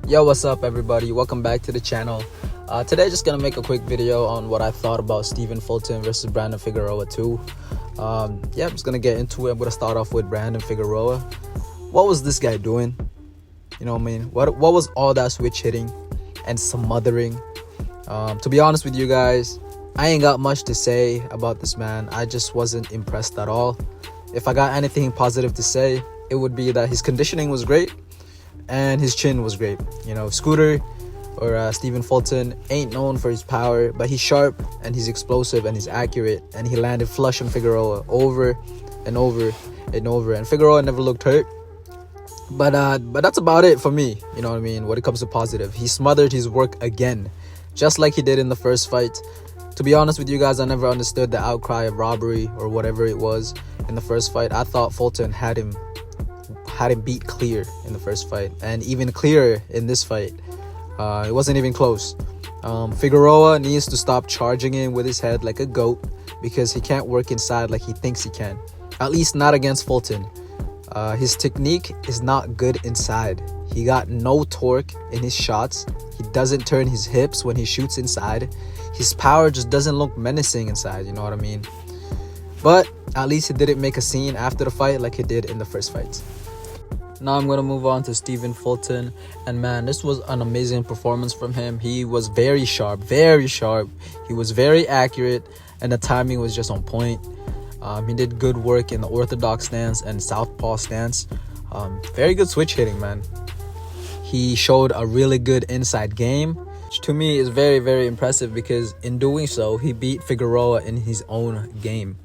Yo, what's up everybody? Welcome back to the channel. Today just gonna make a quick video on what I thought about Stephen Fulton versus Brandon Figueroa 2. I'm just gonna get into it. I'm gonna start off with Brandon Figueroa. What was this guy doing? You know what I mean? What was all that switch hitting and smothering? To be honest with you guys, I ain't got much to say about this man. I just wasn't impressed at all. If I got anything positive to say, it would be that his conditioning was great and his chin was great. You know, Scooter or Stephen Fulton ain't known for his power, but he's sharp and he's explosive and he's accurate, and he landed flush on Figueroa over and over and over, and Figueroa never looked hurt. But that's about it for me. You know what I mean? When it comes to positive, he smothered his work again, just like he did in the first fight. To be honest with you guys, I never understood the outcry of robbery or whatever it was in the first fight. I thought Fulton had him beat clear in the first fight, and even clearer in this fight. It wasn't even close. Figueroa needs to stop charging in with his head like a goat, because he can't work inside like he thinks he can. At least not against Fulton. His technique is not good inside. He got no torque in his shots. He doesn't turn his hips when he shoots inside. His power just doesn't look menacing inside, you know what I mean? But at least he didn't make a scene after the fight like he did in the first fight. Now I'm going to move on to Stephen Fulton. And man, this was an amazing performance from him. He was very sharp, very sharp. He was very accurate, and the timing was just on point. He did good work in the orthodox stance and southpaw stance. Very good switch hitting, man. He showed a really good inside game, which to me is very, very impressive, because in doing so, he beat Figueroa in his own game.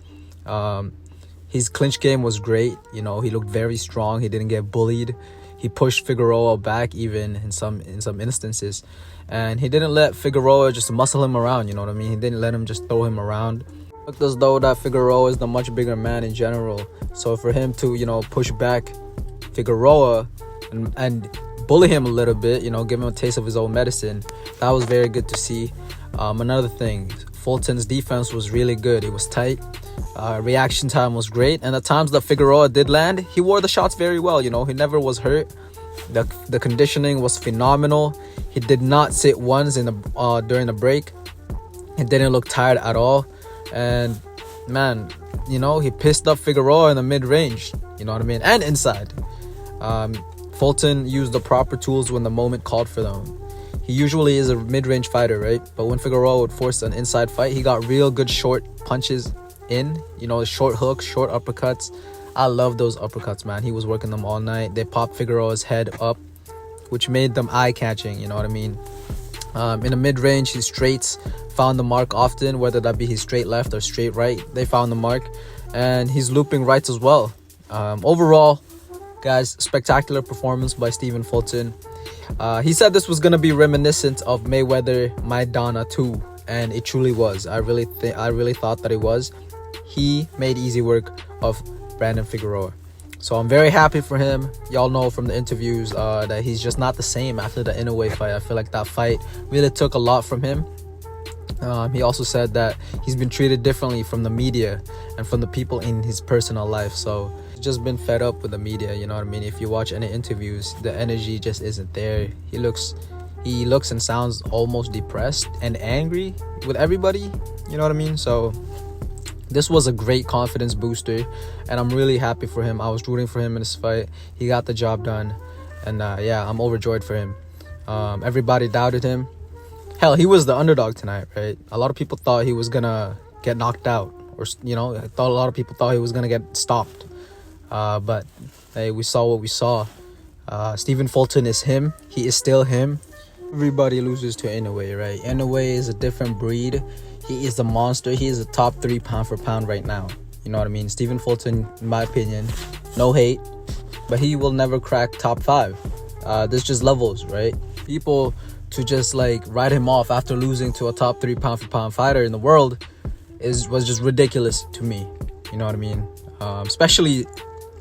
His clinch game was great. You know, he looked very strong. He didn't get bullied. He pushed Figueroa back even in some instances, and he didn't let Figueroa just muscle him around. You know what I mean? He didn't let him just throw him around. It looked as though that Figueroa is the much bigger man in general. So for him to, you know, push back Figueroa and bully him a little bit, you know, give him a taste of his own medicine, that was very good to see. Another thing, Fulton's defense was really good. It was tight. Reaction time was great, and the times that Figueroa did land, he wore the shots very well. You know, he never was hurt. The conditioning was phenomenal. He did not sit once in the during the break. He didn't look tired at all. And man, you know, he pissed up Figueroa in the mid-range, you know what I mean, and inside. Fulton used the proper tools when the moment called for them. He usually is a mid-range fighter, right? But when Figueroa would force an inside fight, he got real good short punches in, you know, short hooks, short uppercuts. I love those uppercuts, man. He was working them all night. They popped Figueroa's head up, which made them eye-catching, you know what I mean? In the mid-range, his straights found the mark often, whether that be his straight left or straight right. They found the mark, and he's looping rights as well. Overall, guys, spectacular performance by Stephen Fulton. He said this was going to be reminiscent of Mayweather Maidana 2, and it truly was. I really thought that it was. He made easy work of Brandon Figueroa. So I'm very happy for him. Y'all know from the interviews that he's just not the same after the Inoue fight. I feel like that fight really took a lot from him. He also said that he's been treated differently from the media and from the people in his personal life. So he's just been fed up with the media, you know what I mean? If you watch any interviews, the energy just isn't there. He looks and sounds almost depressed and angry with everybody, you know what I mean? So this was a great confidence booster, and I'm really happy for him. I was rooting for him in this fight. He got the job done, and yeah, I'm overjoyed for him. Everybody doubted him. Hell, he was the underdog tonight, right? A lot of people thought he was gonna get knocked out, or, you know, a lot of people thought he was gonna get stopped. But hey, we saw what we saw. Stephen Fulton is him. He is still him. Everybody loses to Inoue, right? Inoue is a different breed. He is a monster. He is a top 3 pound for pound right now. You know what I mean? Stephen Fulton, in my opinion, no hate, but he will never crack top 5. There's just levels, right? People to just like write him off after losing to a top 3 pound for pound fighter in the world was just ridiculous to me. You know what I mean? Especially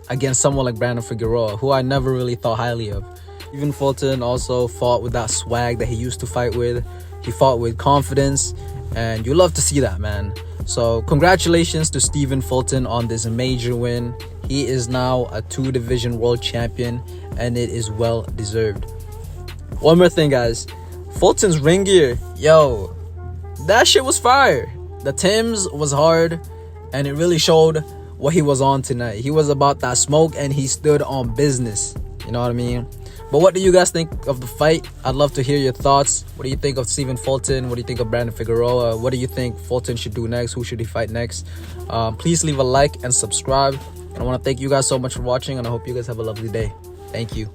against someone like Brandon Figueroa, who I never really thought highly of. Even Fulton also fought with that swag that he used to fight with. He fought with confidence, and you love to see that, man. So congratulations to Stephen Fulton on this major win. He is now a 2-division world champion, and it is well deserved. One more thing, guys. Fulton's ring gear, yo, that shit was fire. The Timbs was hard, and it really showed what he was on tonight. He was about that smoke, and he stood on business. You know what I mean? But what do you guys think of the fight? I'd love to hear your thoughts. What do you think of Stephen Fulton? What do you think of Brandon Figueroa? What do you think Fulton should do next? Who should he fight next? Please leave a like and subscribe. And I want to thank you guys so much for watching, and I hope you guys have a lovely day. Thank you.